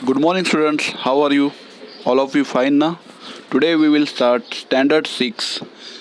Good morning, students. How are you? All of you fine now? Today we will start Standard 6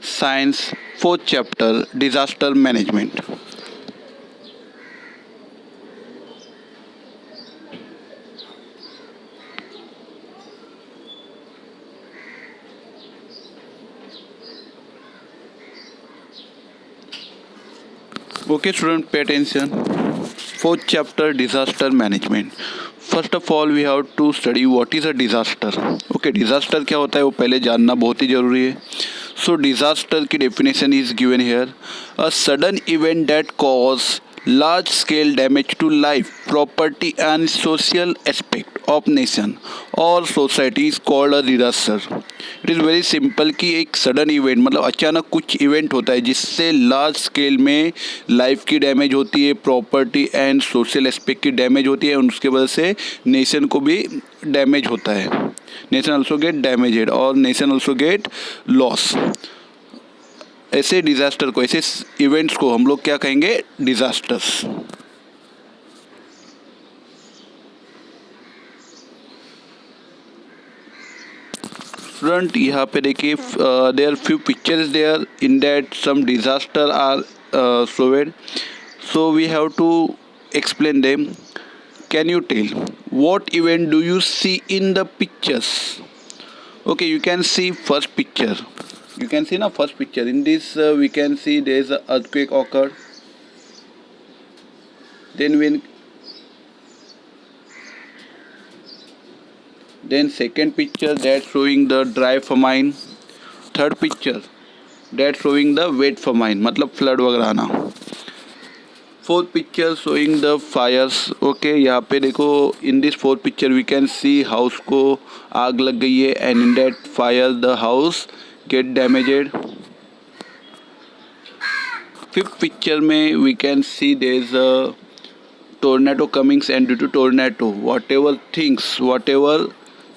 Science 4th chapter Disaster Management. Okay, student, pay attention. 4th chapter Disaster Management. First of all we have to study what is a disaster. Okay, disaster क्या होता है वो पहले जानना बहुत ही ज़रूरी है. सो disaster की definition is given here. A sudden event that cause large scale damage to life, property and social aspect of nation or society is called a disaster. It is very simple कि एक sudden event मतलब अचानक कुछ event होता है जिससे large scale में life की डैमेज होती है, प्रॉपर्टी एंड सोशल एस्पेक्ट की डैमेज होती है, और उसके वजह से नेशन को भी डैमेज होता है. नेशन ऑल्सो गेट डैमेजेड और नेशन ऑल्सो गेट लॉस. ऐसे डिज़ास्टर को, ऐसे इवेंट्स को हम लोग क्या कहेंगे? डिज़ास्टर्स. स्टूडेंट यहाँ पे देखिए there few pictures there in that some disaster are shown. So we have to explain them. Can you tell what event do you see in the pictures? Okay, you can see first picture. You can see now first picture. In this we can see there is a earthquake occurred. Then second picture that showing the dry famine. Third picture that showing the wet famine मतलब flood वगैरह आना. Fourth picture showing the fires. Okay, यहाँ पे देखो in this fourth picture we can see house को आग लग गई है and in that fire the house get damaged. Fifth picture में we can see there is a tornado comings, and due to tornado whatever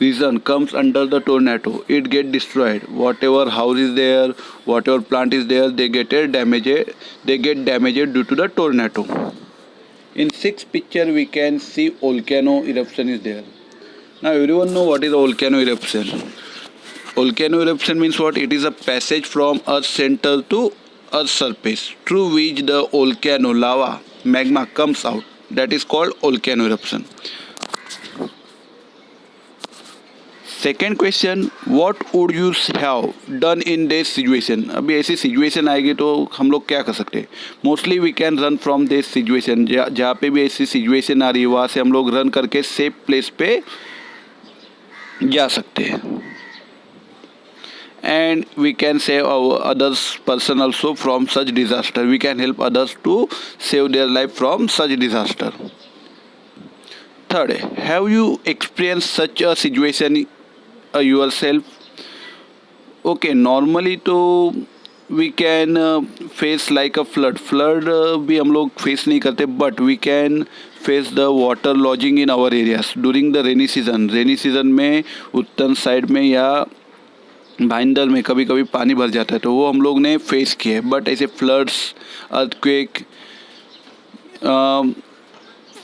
reason comes under the tornado, it get destroyed. Whatever house is there, whatever plant is there, they get damaged due to the tornado. In sixth picture we can see volcano eruption is there. Now everyone know what is a volcano eruption. Volcano eruption means what? It is a passage from earth's center to earth's surface through which the volcano lava magma comes out. That is called volcano eruption. Second question, what would you have done in this situation. अभी ऐसी situation आएगी तो हम लोग क्या कर सकते हैं? Mostly we can run from this situation. जहाँ पे भी ऐसी सिचुएशन आ रही है वहाँ से हम लोग रन करके सेफ प्लेस पे जा सकते हैं. And we can save others person also from such disaster. We can help others to save their life from such disaster. Third, have you experience such a situation yourself? Okay, normally तो we can face like a flood. भी हम लोग face नहीं करते, but we can face the water lodging in our areas during the rainy season. Rainy season में उत्तर side में या भाईंदर में कभी कभी पानी भर जाता है, तो वो हम लोग ने फेस किया है. बट ऐसे फ्लड्स, अर्थक्वेक,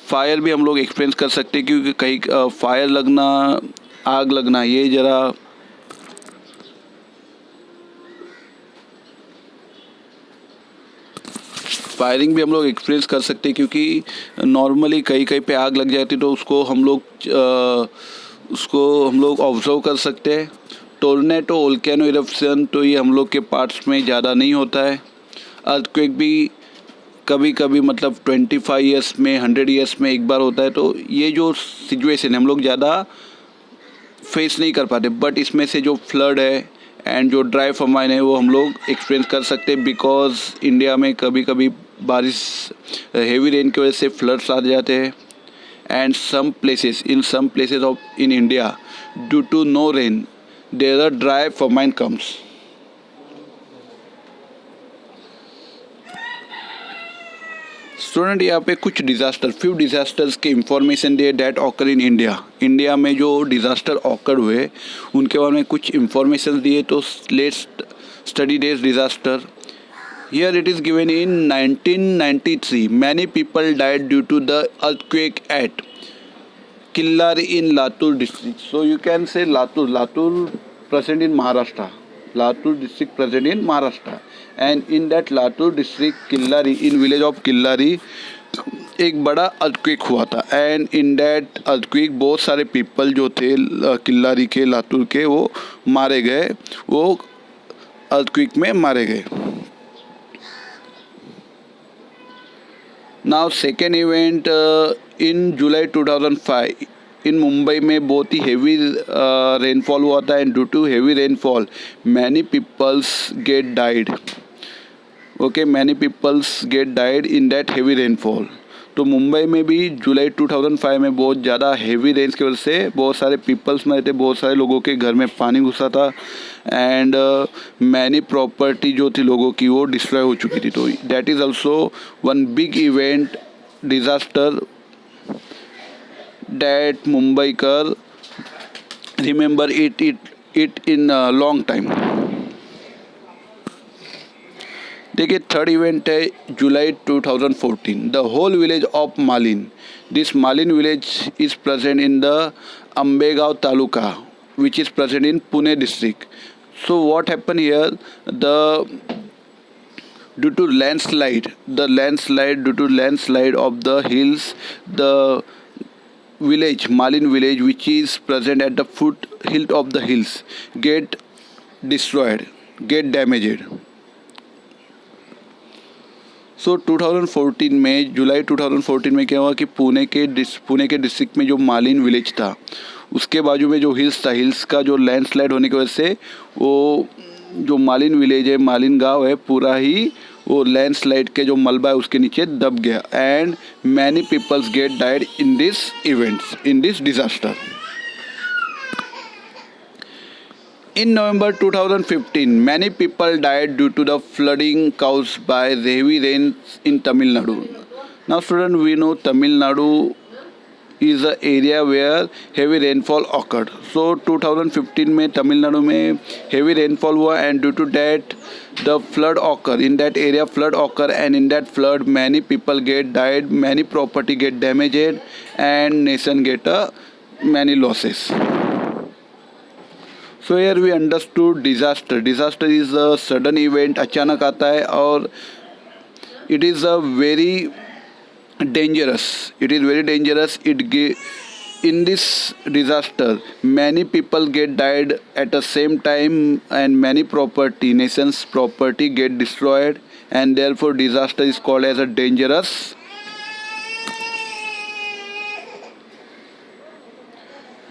फायर भी हम लोग एक्सपीरियंस कर सकते हैं, क्योंकि कहीं फायर लगना, आग लगना, ये ज़रा फायरिंग भी हम लोग एक्सपीरियंस कर सकते हैं, क्योंकि नॉर्मली कहीं कहीं पे आग लग जाती है तो उसको हम लोग ऑब्जर्व कर सकते हैं. टोर्नेडो, वोल्केनो इरप्शन तो ये हम लोग के पार्ट्स में ज़्यादा नहीं होता है. अर्थक्वेक भी कभी कभी मतलब 25 ईयर्स में, 100 ईयर्स में एक बार होता है. तो ये जो सिचुएशन है हम लोग ज़्यादा फेस नहीं कर पाते. बट इसमें से जो फ्लड है एंड जो ड्राई फमाइन है वो हम लोग एक्सपीरियंस कर सकते हैं, बिकॉज इंडिया में कभी कभी बारिश, हेवी रेन की वजह से फ्लड्स आ जाते हैं. And some places of in India due to no rain there are dry famine comes. Student, यहाँ पे कुछ फ्यू डिज़ास्टर्स के इंफॉर्मेशन दिए that occur in India. India में जो डिज़ास्टर ऑकर हुए उनके बारे में कुछ इंफॉर्मेशन दिए. तो let's study this disaster. Here it is given in 1993 many people died due to the earthquake at Killari in Latur district. So you can say Latur present in Maharashtra. Latur district present in Maharashtra. And in that Latur district, Killari, in village of Killari, एक बड़ा earthquake हुआ था. And in that earthquake बहुत सारे people जो थे किल्लारी के, लातूर के, वो मारे गए, वो अर्थक्वेक में मारे गए. Now second event in July 2005 in Mumbai में बहुत ही हेवी रेनफॉल हुआ था. And due to heavy rainfall many peoples get died. Okay, many peoples get died in that heavy rainfall. तो मुंबई में भी जुलाई 2005 में बहुत ज़्यादा हेवी रेंज की वजह से बहुत सारे पीपल्स मरे थे, बहुत सारे लोगों के घर में पानी घुसा था. एंड मैनी प्रॉपर्टी जो थी लोगों की वो डिस्ट्रॉय हो चुकी थी. तो that is also one big event disaster that Mumbaikar remember it in long time. देखिए थर्ड इवेंट है जुलाई 2014 द होल विलेज ऑफ मालिन. दिस मालिन village is present in the Ambegaon taluka which is present in Pune district. So what happened here, due to landslide of the hills, the village, Malin village, which is present at the foothill of the hills, get destroyed, get damaged. सो 2014 में, जुलाई 2014 में क्या हुआ कि पुणे के district में जो मालिन village था उसके बाजू में जो हिल्स था, हिल्स का जो लैंडस्लाइड होने की वजह से वो जो मालिन विलेज है, मालिन गांव है, पूरा ही वो लैंडस्लाइड के जो मलबा है उसके नीचे दब गया. And many peoples get died in this events, in this disaster. In November 2015, many people died due to the flooding caused by the heavy rains in Tamil Nadu. Now students, we know Tamil Nadu is an area where heavy rainfall occurred. So 2015 में तमिल नाडु में heavy rainfall हुआ and due to that the flood occurred. In that area flood occurred and in that flood many people get died, many property get damaged and nation get many losses. So here we understood disaster. Disaster is a sudden event, अचानक आता है और it is a very dangerous. In this disaster many people get died at the same time and many property, nation's property get destroyed, and therefore disaster is called as a dangerous.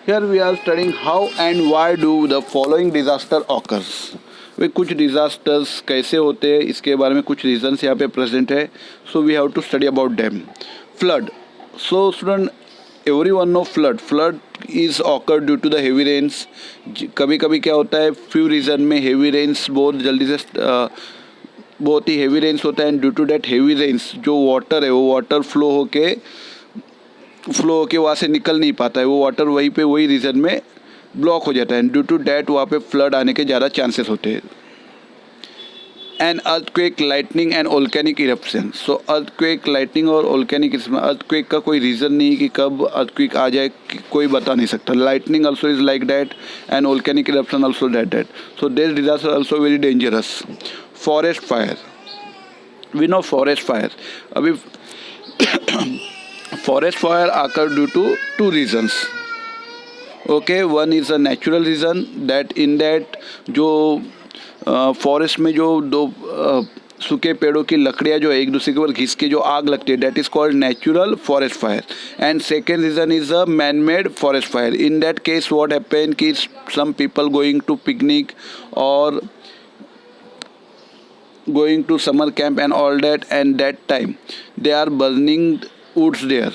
Here we are studying how and why do the following disaster occurs. वे कुछ disasters कैसे होते हैं इसके बारे में कुछ reasons यहाँ पे present है. So we have to study about them. Flood. So student, everyone know flood. Flood is occurred due to the heavy rains. कभी कभी क्या होता है, few region में heavy rains बहुत जल्दी से बहुत ही heavy rains होता है. and due to that heavy rains जो water है वो water flow होके वहाँ से निकल नहीं पाता है, वो वाटर वहीं पे वही रीजन में ब्लॉक हो जाता है. एंड ड्यू टू डैट वहाँ पे फ्लड आने के ज़्यादा चांसेस होते हैं. And earthquake, lightning and volcanic eruption. So earthquake, lightning और वोल्केनिक इरप्शन, अर्थक्वेक का कोई रीज़न नहीं कि कब अर्थक्वेक आ जाए, कोई बता नहीं सकता. Lightning also is like that and volcanic eruption also that. So this disaster also very dangerous. Forest fire, we know forest fire. अभी forest fire occur due to two reasons. Okay, one is a natural reason that in that जो forest में जो दो सूखे पेड़ों की लकड़ियाँ जो एक दूसरे के ऊपर घिस के जो आग लगती है, that is called natural forest fire. And second reason is a man-made forest fire. In that case what happen कि some people going to picnic or going to summer camp and all that, and that time they are burning woods there,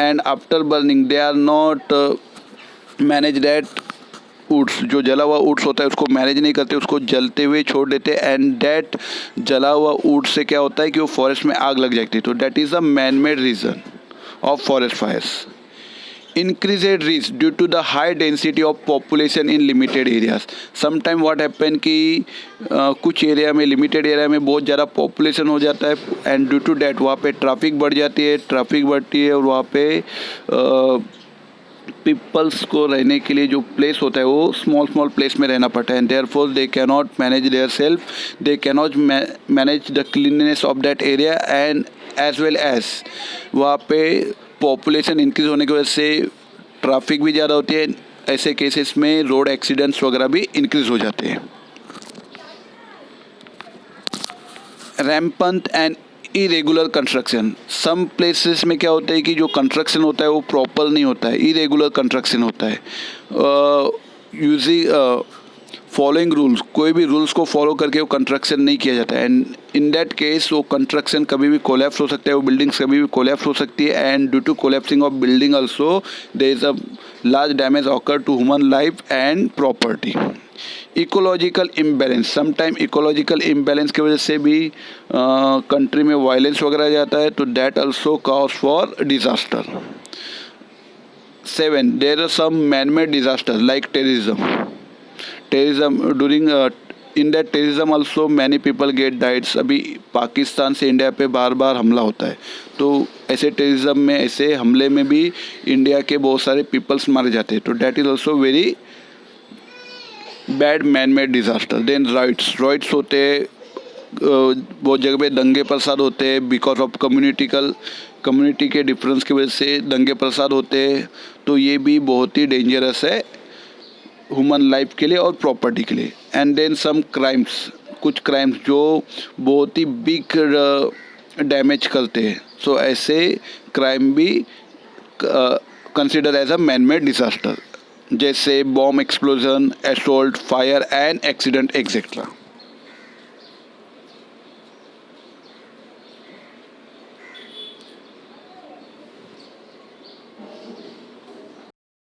and after burning they are not manage that woods. जो जला हुआ woods होता है उसको manage नहीं करते, उसको जलते हुए छोड़ देते. एंड दैट जला हुआ woods से क्या होता है कि वो फॉरेस्ट में आग लग जाती है. तो that is a man made reason of forest fires. increased risk due to the high density of population in limited areas. Sometime what happen कि कुछ एरिया में, लिमिटेड एरिया में बहुत ज़्यादा पॉपुलेशन हो जाता है एंड ड्यू टू डैट वहाँ पे ट्रैफिक बढ़ जाती है, ट्रैफिक बढ़ती है और वहाँ पे पीपल्स को रहने के लिए जो प्लेस होता है वो स्मॉल प्लेस में रहना पड़ता है, and therefore they can not manage their self, they can not manage the cleanness of that area, and as well as वहाँ पे पॉपुलेशन इंक्रीज होने की वजह से ट्रैफिक भी ज़्यादा होती है, ऐसे केसेस में रोड एक्सीडेंट्स वगैरह भी इंक्रीज हो जाते हैं। Rampant and irregular construction, some places में क्या होता है कि जो कंस्ट्रक्शन होता है वो प्रॉपर नहीं होता है, इरेगुलर कंस्ट्रक्शन होता है। यूजिंग फॉलोइंग रूल्स, कोई भी रूल्स को फॉलो करके वो कंस्ट्रक्शन नहीं किया जाता है, एंड इन दैट केस वो कंस्ट्रक्शन कभी भी कोलैप्स हो सकता है, वो बिल्डिंग्स कभी भी कोलैप्स हो सकती है, and due to collapsing of building also there is a large damage occur to human life and property. Ecological imbalance, sometime ecological imbalance की वजह से भी कंट्री में वायलेंस वगैरह आ जाता है, तो that also cause for disaster. 7, there are some man made disaster like terrorism during in that terrorism also many people get dieds. अभी पाकिस्तान से इंडिया पे बार बार हमला होता है, तो ऐसे टेररिज्म में, ऐसे हमले में भी इंडिया के बहुत सारे पीपल्स मारे जाते हैं, तो that is also very bad man made disaster. Then riots होते हैं, बहुत जगह पे दंगे प्रसाद होते हैं, बिकॉज ऑफ कम्युनिटी के डिफरेंस की वजह से दंगे प्रसाद होते हैं, तो ये भी बहुत ही डेंजरस है ह्यूमन लाइफ के लिए और प्रॉपर्टी के लिए। एंड देन सम क्राइम्स, कुछ क्राइम्स जो बहुत ही बिग डैमेज करते हैं, सो ऐसे क्राइम भी consider as a man made disaster, जैसे bomb explosion, assault, fire and accident etcetera.